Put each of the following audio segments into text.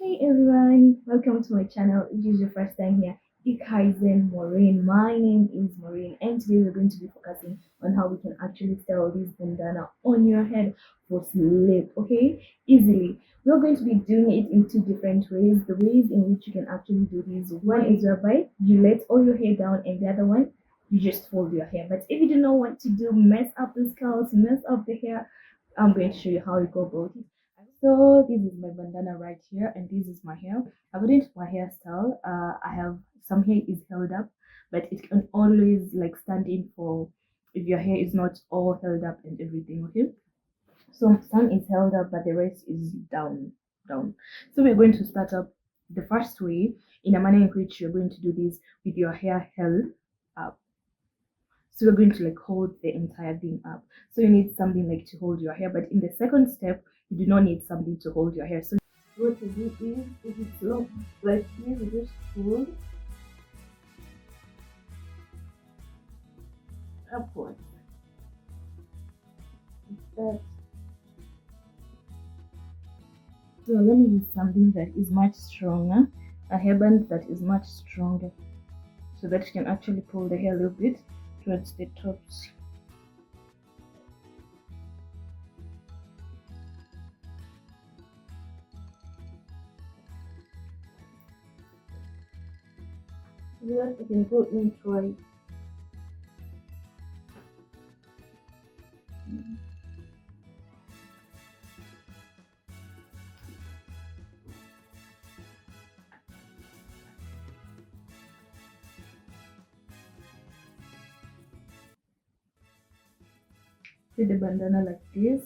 Hey everyone, welcome to my channel. If this is your first time here, ik heißen Maureen. My name is Maureen, and today we're going to be focusing on how we can actually style this bandana on your head for sleep, okay? Easily. We're going to be doing it in two different ways. The ways in which you can actually do this, one is whereby you let all your hair down, and the other one, you just fold your hair. But if you do not want to do mess up the scalp, mess up the hair, I'm going to show you how you go about it. So this is my bandana right here, and this is my hair. According to my hairstyle, I have some hair is held up, but it can always like stand in for if your hair is not all held up and everything. Okay, so some is held up, but the rest is down. So we're going to start up the first way in a manner in which you're going to do this with your hair held up. So we're going to like hold the entire thing up. So you need something like to hold your hair, but in the second step you do not need something to hold your hair. So what you do is, if it's long like this, you just hold upwards like that. So let me use something that is much stronger, a hairband that is much stronger, so that you can actually pull the hair a little bit towards the tops. That you can go in twice. See the bandana like this.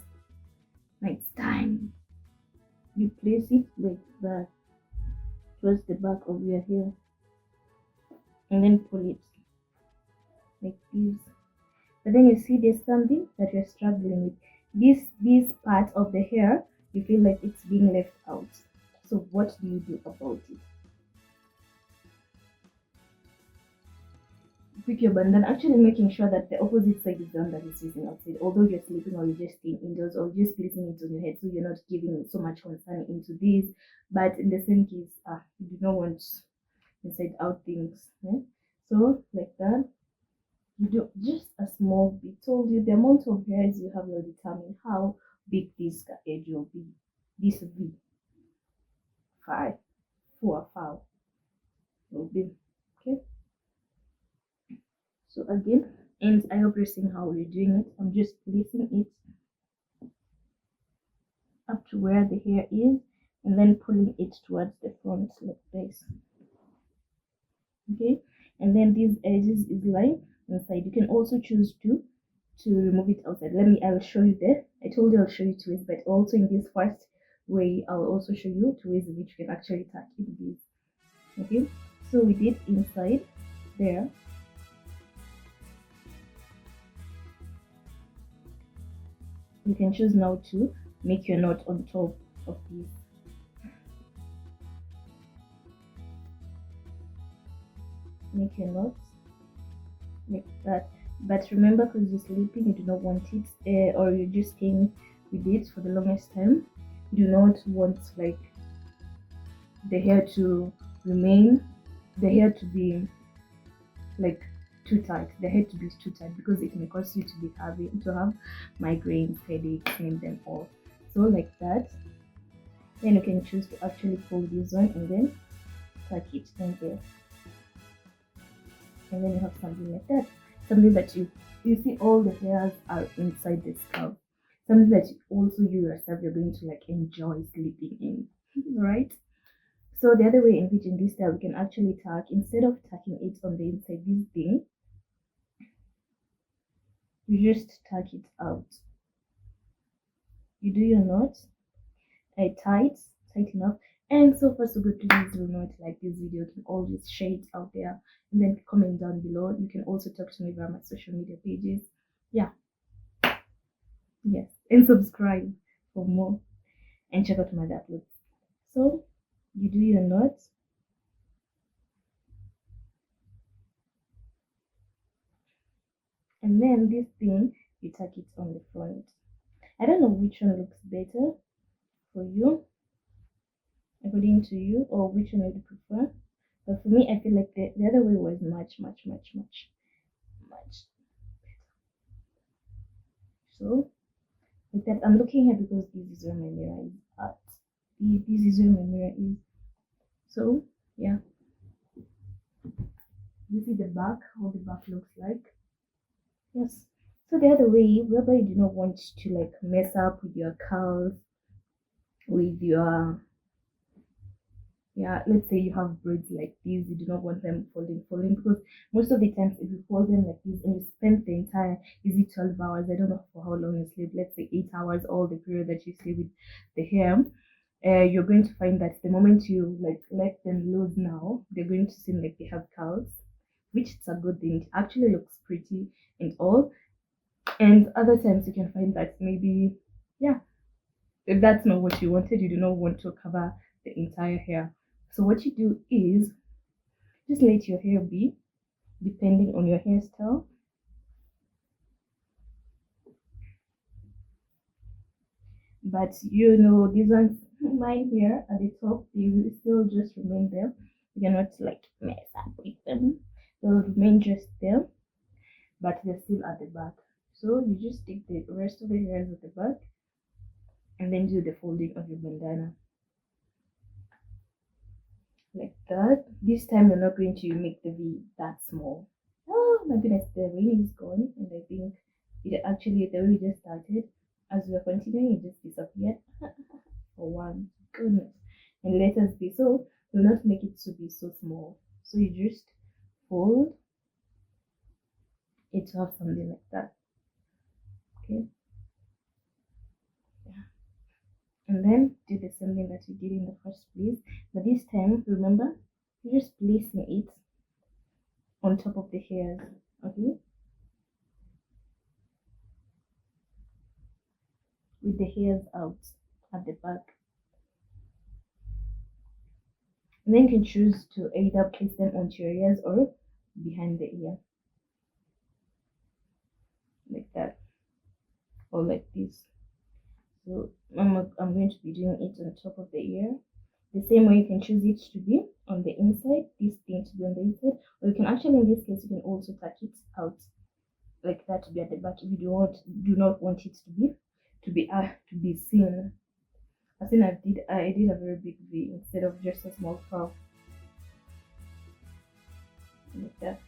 Next time you place it like that towards the back of your hair, and then pull it like this. But then you see there's something that you're struggling with. This part of the hair, you feel like it's being left out. So what do you do about it? Pick your bandana, actually making sure that the opposite side is the one that is facing outside, although you're sleeping or you're just staying indoors or just placing it on your head, so you're not giving so much concern into this. But in the same case, you do not want inside out things. So like that, you do just a small bit. Told you the amount of hairs you have will determine how big this edge will be. This will be 5, 4, 5 will be, okay. So again, and I hope you're seeing how we're doing it. I'm just placing it up to where the hair is, and then pulling it towards the front like this. Okay, and then these edges is lying inside. You can also choose to remove it outside. I'll show you there. I told you I'll show you two ways, but also in this first way I'll also show you two ways in which you can actually tuck in this. Okay, so we did inside there. You can choose now to make your knot on top of this. Make your knots like that, but remember, because you're sleeping, you do not want it, or you're just staying with it for the longest time, you do not want like the hair to remain, the hair to be like too tight, the hair to be too tight, because it may cause you to be having to have migraines, headaches, name them all. So like that, then you can choose to actually pull this one and then tuck it in there, and then you have something like that, something that you see all the hairs are inside the scalp, something that also you yourself you're going to like enjoy sleeping in. Right? So the other way in which in this style we can actually tuck, instead of tucking it on the inside this thing, you just tuck it out. You do your knot tight enough. And so far so good. Please do not like this video, you can always share it out there, and then comment down below. You can also talk to me via my social media pages. Yeah, yes, and subscribe for more, and check out my other uploads. So you do your knot, and then this thing you tuck it on the front. I don't know which one looks better for you. according to you, or which one would you prefer. But for me, I feel like the other way was much. So like that, I'm looking here because this is where my mirror is at. This is where my mirror is. So yeah, this is the back, how the back looks like. Yes. So the other way, whereby you do not want to like mess up with your curls, with your, yeah, let's say you have braids like these, you do not want them folding, because most of the times if you fold them like this and you spend the entire, is it 12 hours, I don't know for how long you sleep, let's say 8 hours, all the period that you sleep with the hair, you're going to find that the moment you like let them loose now, they're going to seem like they have curls, which is a good thing. It actually looks pretty and all. And other times you can find that maybe, yeah, if that's not what you wanted, you do not want to cover the entire hair. So what you do is just let your hair be, depending on your hairstyle. But you know, these ones, mine here at the top, they will still just remain there. You cannot like mess up with them. They'll remain just there, but they're still at the back. So you just take the rest of the hairs at the back and then do the folding of your bandana. Like that. This time you're not going to make the V that small. Oh my goodness, the rain is gone, and I think it actually, the way we just started, as we are continuing, it just disappeared for one. Goodness. And let us be so, do not make it to be so small. So you just fold it to have something like that. Okay. Yeah. And then do the same thing that you did in the first place. But this time, remember, you're just placing it on top of the hairs. Okay. With the hairs out at the back. And then you can choose to either place them onto your ears or behind the ear. Like that. Or like this. So I'm going to be doing it on top of the ear. The same way you can choose it to be on the inside, this thing to be on the inside, or you can actually, in this case, you can also tuck it out like that to be at the back if you do not want it to be seen. As in I did a very big V instead of just a small curve like that.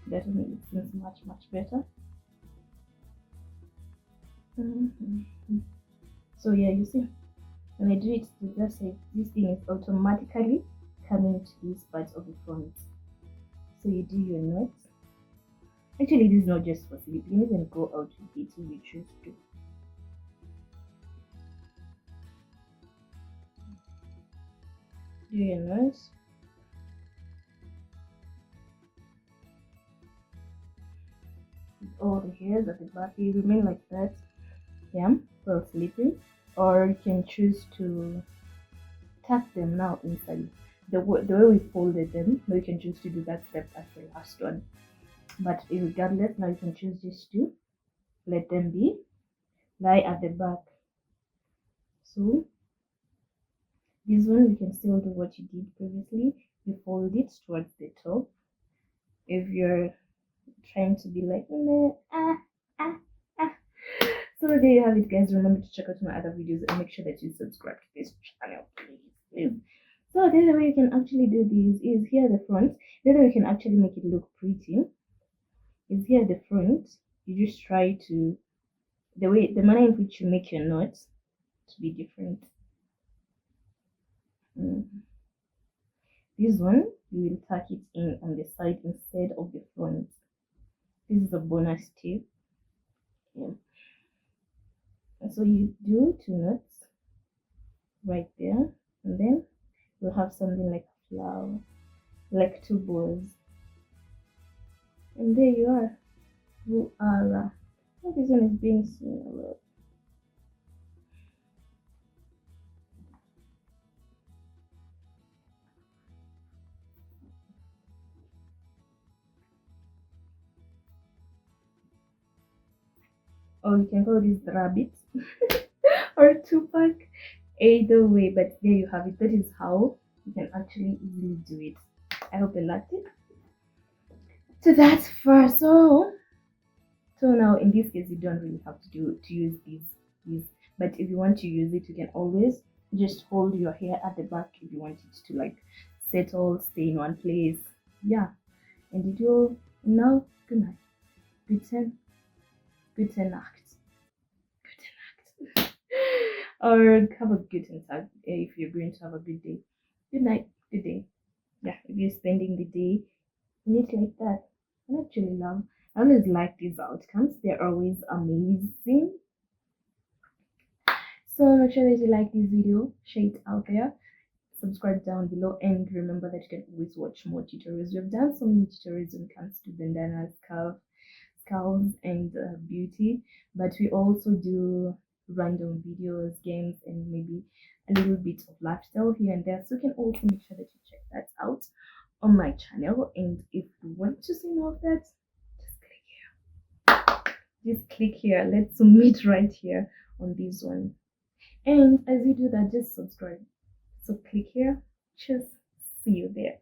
That will make it seems much better. So yeah, you see, when I do it to just say this thing is automatically coming to this part of the front. So you do your knots. Actually, this is not just for sleep. You can go out with it if you choose to. Do your nose. All the hairs at the back, they remain like that. Yeah, while sleeping. Or you can choose to tuck them now inside. The way we folded them, now you can choose to do that step as the last one. But regardless, now you can choose just to let them lie at the back. So this one you can still do what you did previously. You fold it towards the top. If you're trying to be like, ah. So there you have it, guys. Remember to check out my other videos and make sure that you subscribe to this channel, please. So the other way you can actually do this is here at the front. The other way you can actually make it look pretty is here at the front. You just try to the manner in which you make your knots to be different. This one you will tuck it in on the side instead of the front. This is a bonus tip. Yeah. And so you do 2 knots right there, and then you'll have something like a flower, like 2 balls. And there you are. Voila. Oh, this one is being seen a lot. Or you can call this rabbit or Tupac. either way, but there you have it. That is how you can actually easily do it. I hope you liked it. So that's first. So now in this case, you don't really have to use these. But if you want to use it, you can always just hold your hair at the back if you want it to like settle, stay in one place. Yeah, and it will. Now, good night. Guten, guten Nacht. Guten Nacht. Or have a good Tag if you're going to have a good day. Good night, good day. Yeah, if you're spending the day in it like that. I actually love. I always like these outcomes. They're always amazing. So make sure that you like this video, share it out there, subscribe down below, and remember that you can always watch more tutorials. We've done so many tutorials when it comes to bandana, scarves, and beauty, but we also do random videos, games, and maybe a little bit of lifestyle here and there. So you can also make sure that you check that out on my channel. And if you want to see more of that, just click here. Just click here. Let's meet right here on this one. And as you do that, just subscribe. So click here. Just see you there.